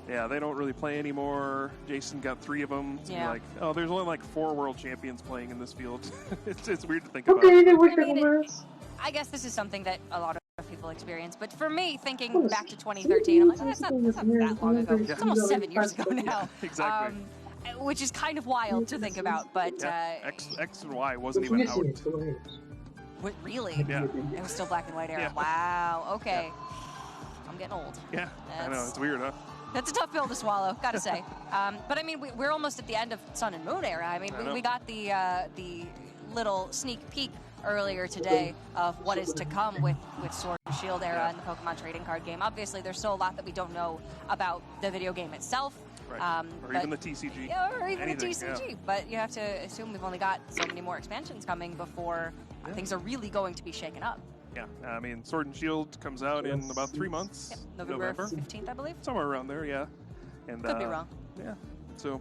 Yeah, they don't really play anymore. Jason got 3 of them. So Yeah. like, oh, there's only like 4 world champions playing in this field. it's weird to think about. I guess this is something that a lot of people experience, but for me, thinking back to 2013, I'm like, oh, that's not that long ago. Yeah. It's almost 7 years ago now. Exactly. Which is kind of wild to think about, but... Yeah. X and Y wasn't even out. What, really? Yeah. It was still black and white era. Yeah. Wow, okay. Yeah. I'm getting old. Yeah, I know, it's weird, huh? That's a tough pill to swallow, gotta say. But I mean, we're almost at the end of Sun and Moon era. I mean, we got the little sneak peek earlier today of what is to come with Sword and Shield era and the Pokemon trading card game. Obviously, there's still a lot that we don't know about the video game itself. Right. Or even the TCG. Yeah, or even anything, the TCG. But you have to assume we've only got so many more expansions coming before things are really going to be shaken up. Yeah, I mean, Sword and Shield comes out in about 3 months. Yep. November 15th, I believe. Somewhere around there, yeah. And could be wrong. Yeah, so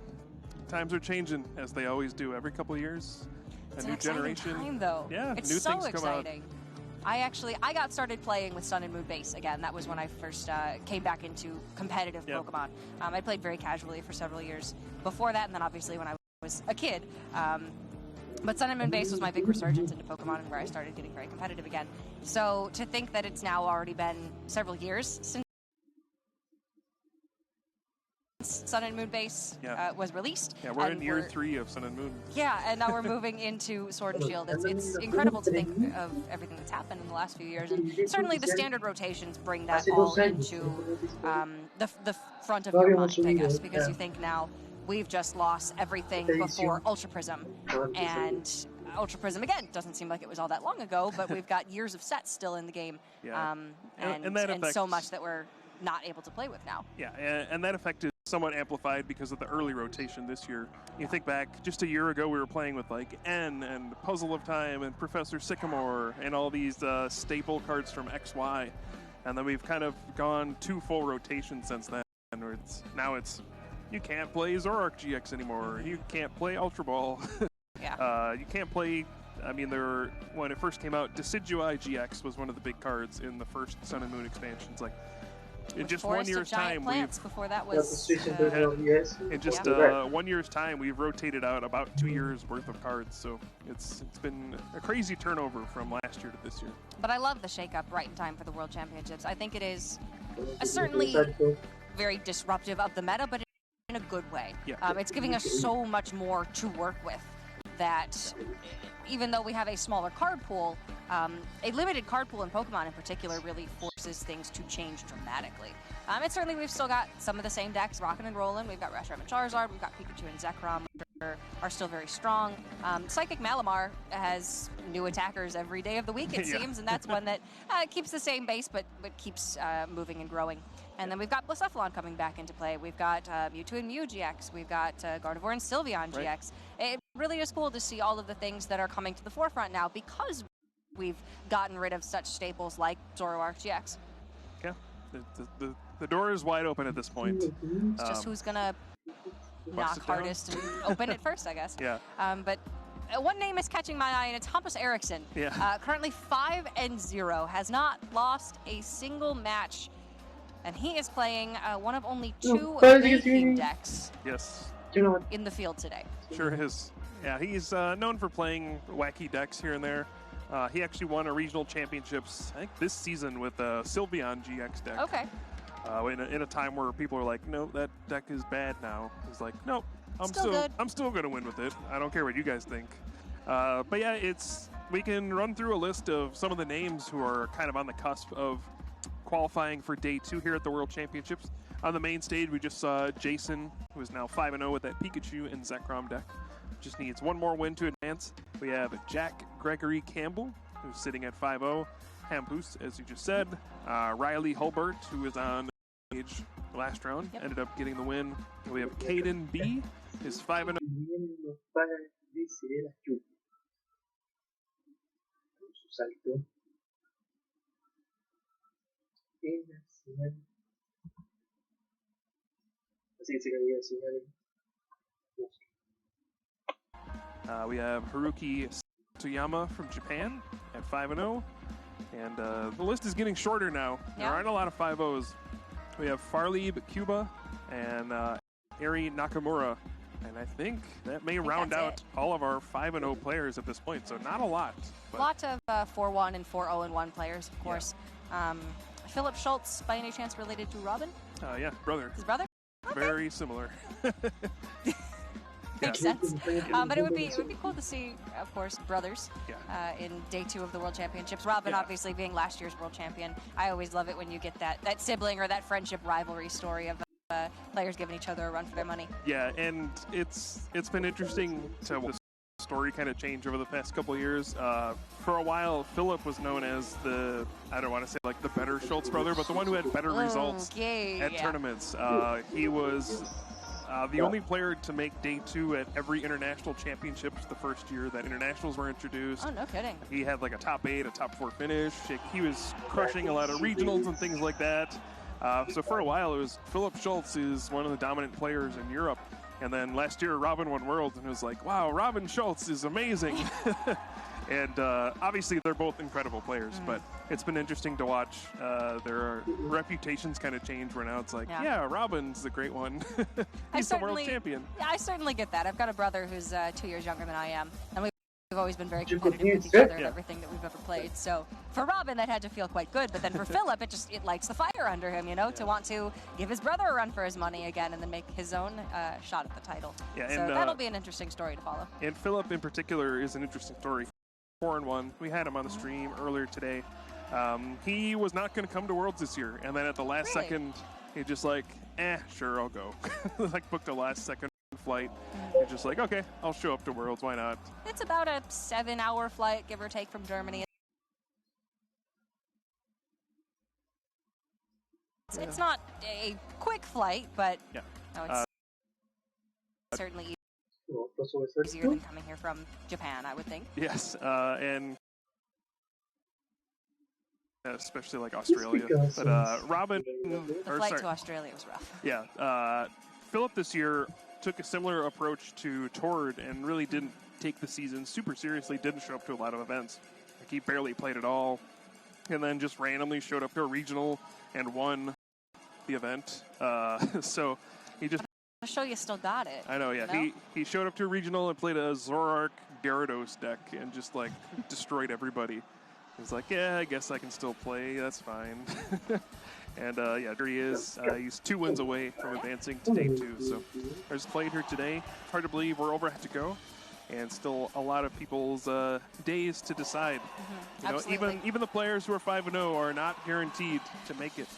times are changing, as they always do every couple of years. It's a new generation. Time, though. Yeah, it's new so things exciting. Come out. I got started playing with Sun and Moon Base again. That was when I first came back into competitive Pokemon. I played very casually for several years before that, and then obviously when I was a kid. But Sun and Moon Base was my big resurgence into Pokemon and where I started getting very competitive again. So to think that it's now already been several years since Sun and Moon Base was released. Yeah, we're in year 3 of Sun and Moon. Yeah, and now we're moving into Sword and Shield. It's incredible to think of everything that's happened in the last few years. And certainly the standard rotations bring that all into the front of your mind, I guess, because you think now, we've just lost everything before Ultra Prism. And Ultra Prism, again, doesn't seem like it was all that long ago, but we've got years of sets still in the game. Yeah. And so much that we're not able to play with now. Yeah, and that effect is somewhat amplified because of the early rotation this year. You think back, just a year ago, we were playing with like N and Puzzle of Time and Professor Sycamore and all these staple cards from XY. And then we've kind of gone 2 full rotations since then. Where now it's you can't play Zoroark GX anymore. You can't play Ultra Ball. You can't play. I mean, when it first came out, Decidueye GX was one of the big cards in the first Sun and Moon expansions. Like in just 1 year's time, before that was in just 1 year's time, we've rotated out about 2 years worth of cards. So it's been a crazy turnover from last year to this year. But I love the shakeup right in time for the World Championships. I think it is certainly very disruptive of the meta, but in a good way. Yeah. It's giving us so much more to work with that even though we have a smaller card pool, a limited card pool in Pokemon in particular really forces things to change dramatically. And certainly we've still got some of the same decks rocking and rolling. We've got Reshiram and Charizard, we've got Pikachu and Zekrom, which are still very strong. Psychic Malamar has new attackers every day of the week, it seems, and that's one that keeps the same base but keeps moving and growing. And then we've got Blacephalon coming back into play. We've got Mewtwo and Mew GX. We've got Gardevoir and Sylveon GX. It really is cool to see all of the things that are coming to the forefront now because we've gotten rid of such staples like Zoroark GX. Yeah, the door is wide open at this point. It's just who's going to knock hardest and open it first, I guess. Yeah. But one name is catching my eye, and it's Hampus Eriksson. Yeah. Currently 5-0, has not lost a single match. And he is playing one of only 2 theme decks in the field today. Sure is. Yeah, he's known for playing wacky decks here and there. He actually won a regional championships, I think, this season with a Sylveon GX deck. Okay. In a time where people are like, no, that deck is bad now. He's like, nope, I'm still going to win with it. I don't care what you guys think. But yeah, we can run through a list of some of the names who are kind of on the cusp of qualifying for Day 2 here at the World Championships. On the main stage, we just saw Jason, who is now 5-0 with that Pikachu and Zekrom deck. Just needs one more win to advance. We have Jack Gregory Campbell, who's sitting at 5-0. Hampus, as you just said. Riley Hulbert, who is on stage last round, ended up getting the win. We have Caden B, who's 5-0. We have Haruki Tsuyama from Japan at 5-0. And the list is getting shorter now. There aren't a lot of 5-0s. We have Farleeb Cuba and Eri Nakamura. And I think that may round out all of our 5-0 players at this point, so not a lot. But lots of 4-1 and 4-0-1 players, of course. Yeah. Philip Schultz, by any chance related to Robin? Yeah, brother. His brother? Okay. Very similar. Makes sense. But it would be cool to see, of course, brothers in Day 2 of the World Championships. Robin, obviously, being last year's World Champion. I always love it when you get that sibling or that friendship rivalry story of players giving each other a run for their money. Yeah, and it's been interesting to watch the story kind of change over the past couple of years. For a while, Philip was known as I don't want to say like the better Schultz brother, but the one who had better results at tournaments. He was the only player to make Day 2 at every international championships the first year that internationals were introduced. Oh, no kidding. He had like a top 8, a top 4 finish. He was crushing a lot of regionals and things like that. So for a while, it was Philip Schultz is one of the dominant players in Europe. And then last year, Robin won Worlds, and it was like, wow, Robin Schultz is amazing. And obviously, they're both incredible players, but it's been interesting to watch their reputations kind of change where now it's like, yeah Robin's the great one. He's the world champion. Yeah, I certainly get that. I've got a brother who's 2 years younger than I am, and we've always been very competitive with each other in everything that we've ever played. So for Robin, that had to feel quite good. But then for Philip, it lights the fire under him, to want to give his brother a run for his money again and then make his own shot at the title. Yeah, so that'll be an interesting story to follow. And Philip in particular is an interesting story. 4-1. We had him on the stream earlier today. He was not going to come to Worlds this year, and then at the last second, he just like, sure, I'll go. Like booked a last second flight. You're just like, okay, I'll show up to Worlds, why not? It's about a 7-hour flight, give or take, from Germany. It's not a quick flight, but no, it's certainly easier than coming here from Japan, I would think. Yes, and especially like Australia. But Robin, the flight to Australia was rough. Yeah, Philip this year took a similar approach to Tord and really didn't take the season super seriously, didn't show up to a lot of events. Like he barely played at all, and then just randomly showed up to a regional and won the event. So he just... I'll show you still got it. I know, yeah. You know? He showed up to a regional and played a Zorark Gyarados deck and just like destroyed everybody. He's like, yeah, I guess I can still play, that's fine. And yeah, there he is. He's 2 wins away from advancing to Day 2. So there's played here today. Hard to believe we're over to go, and still a lot of people's days to decide. Even the players who are 5-0 are not guaranteed to make it.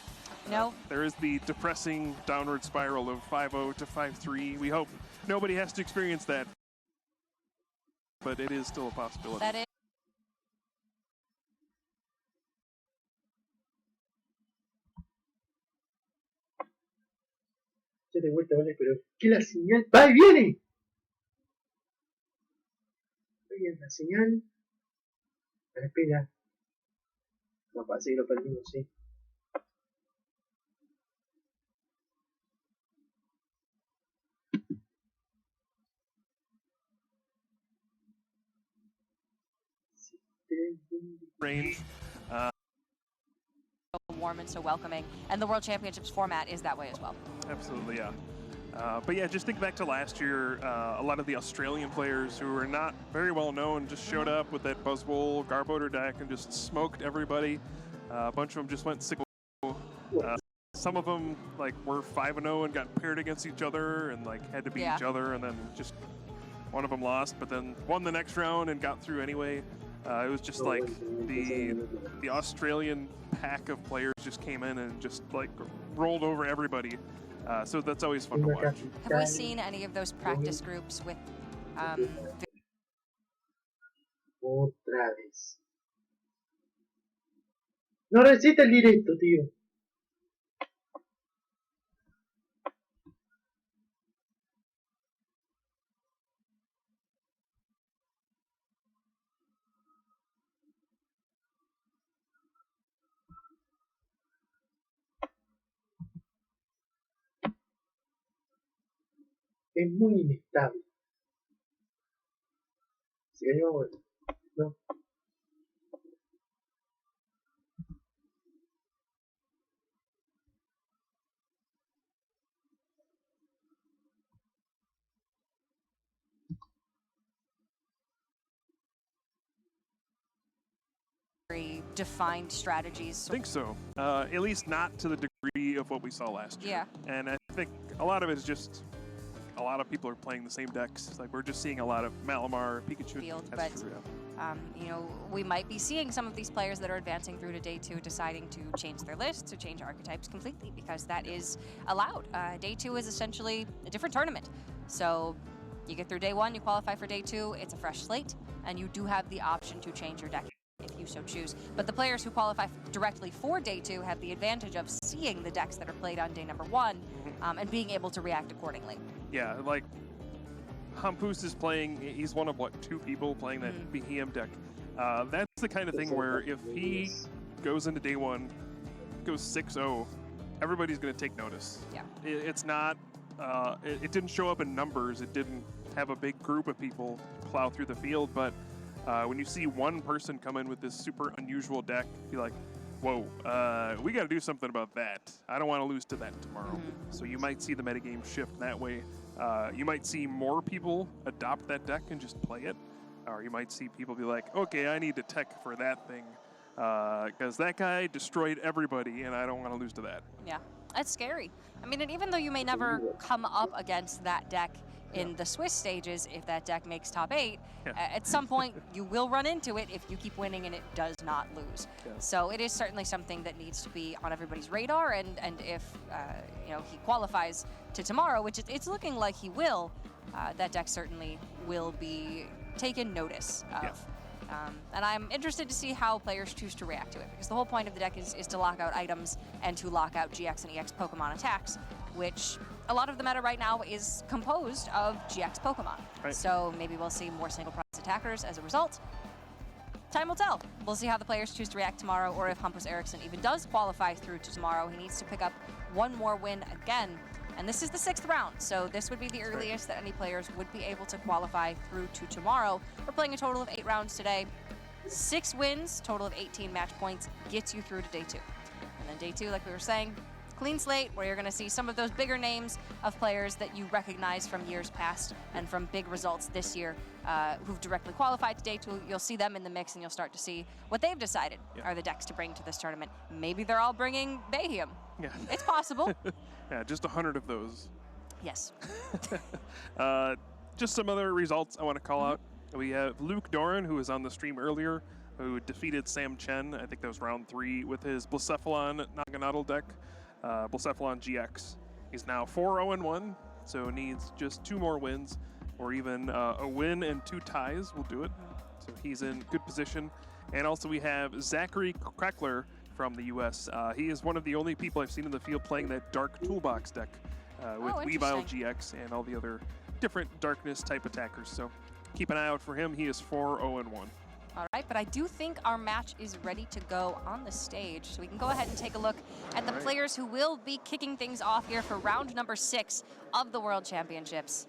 No. There is the depressing downward spiral of 5-0 to 5-3. We hope nobody has to experience that, but it is still a possibility. That is. Ya de vuelta, vale, pero que la señal va y viene. Oye, la señal. Espera. No, parece que lo perdimos, sí. Range. Warm and so welcoming, and the World Championships format is that way as well. Absolutely, yeah. But yeah, just think back to last year. A lot of the Australian players who were not very well known just showed up with that Buzzwole Garbodor deck and just smoked everybody. A bunch of them just went sickle. Some of them like were 5-0 and got paired against each other and like had to beat each other, and then just one of them lost, but then won the next round and got through anyway. It was just like the Australian pack of players just came in and just like rolled over everybody. So that's always fun to watch. Have we seen any of those practice groups with Otra vez. No resiste el directo, tío. Es muy inestable. Si ganamos, no. defined strategies. I think so. At least not to the degree of what we saw last year. Yeah. And I think a lot of it is just a lot of people are playing the same decks. It's like we're just seeing a lot of Malamar, Pikachu. Field, That's but true, you know, we might be seeing some of these players that are advancing through to day 2 deciding to change their lists, to change archetypes completely, because that is allowed. Day 2 is essentially a different tournament. So you get through day 1, you qualify for day 2, it's a fresh slate, and you do have the option to change your deck if you so choose. But the players who qualify directly for day 2 have the advantage of seeing the decks that are played on day number 1 and being able to react accordingly. Yeah, like Hampus is playing, he's one of, what, 2 people playing that BHM deck. That's the kind of thing where if he goes into day 1, goes 6-0, everybody's going to take notice. Yeah. It's not, it didn't show up in numbers, it didn't have a big group of people plow through the field, but when you see one person come in with this super unusual deck, you're like, whoa, we got to do something about that. I don't want to lose to that tomorrow. So you might see the metagame shift that way. You might see more people adopt that deck and just play it. Or you might see people be like, okay, I need to tech for that thing because that guy destroyed everybody and I don't want to lose to that. Yeah, that's scary. I mean, and even though you may never come up against that deck in the Swiss stages, if that deck makes top 8, at some point you will run into it if you keep winning and it does not lose. So it is certainly something that needs to be on everybody's radar, and if you know, he qualifies to tomorrow, which it's looking like he will, that deck certainly will be taken notice of. And I'm interested to see how players choose to react to it, because the whole point of the deck is to lock out items and to lock out GX and EX Pokemon attacks, which a lot of the meta right now is composed of GX Pokemon. Right. So maybe we'll see more single prize attackers as a result. Time will tell. We'll see how the players choose to react tomorrow, or if Hampus Eriksson even does qualify through to tomorrow. He needs to pick up one more win again. And this is the 6th round, so this would be the earliest that any players would be able to qualify through to tomorrow. We're playing a total of 8 rounds today. 6 wins, total of 18 match points, gets you through to day 2. And then day 2, like we were saying, clean slate, where you're going to see some of those bigger names of players that you recognize from years past and from big results this year who've directly qualified to day 2. You'll see them in the mix, and you'll start to see what they've decided are the decks to bring to this tournament. Maybe they're all bringing Bayhem. Yeah. It's possible. Yeah, just 100 of those. Yes. Just some other results I want to call out. We have Luke Doran, who was on the stream earlier, who defeated Sam Chen. I think that was round 3 with his Blacephalon Naganadel deck, Blacephalon GX. He's now 4-0-1, so needs just 2 more wins, or even a win and 2 ties will do it. So he's in good position. And also we have Zachary Crackler from the US. He is one of the only people I've seen in the field playing that Dark Toolbox deck with Weavile GX and all the other different darkness type attackers. So keep an eye out for him. He is 4-0-1. All right, but I do think our match is ready to go on the stage. So we can go ahead and take a look at the players who will be kicking things off here for round number 6 of the World Championships.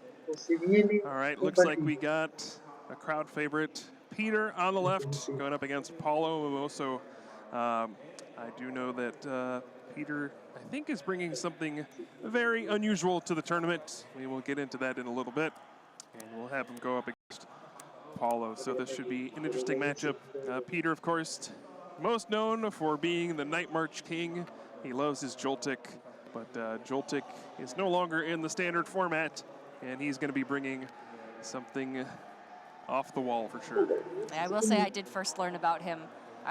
All right, looks like we got a crowd favorite, Peter on the left, going up against Paulo Mimoso. I do know that Peter, I think, is bringing something very unusual to the tournament. We will get into that in a little bit, and we'll have him go up against Paulo. So this should be an interesting matchup. Peter, of course, most known for being the Night March King. He loves his Joltik, but Joltik is no longer in the standard format, and he's going to be bringing something off the wall for sure. I will say I did first learn about him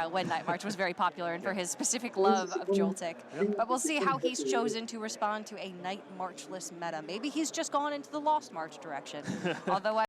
when Night March was very popular and for his specific love of Joltik. But we'll see how he's chosen to respond to a Night March-less meta. Maybe he's just gone into the Lost March direction. Although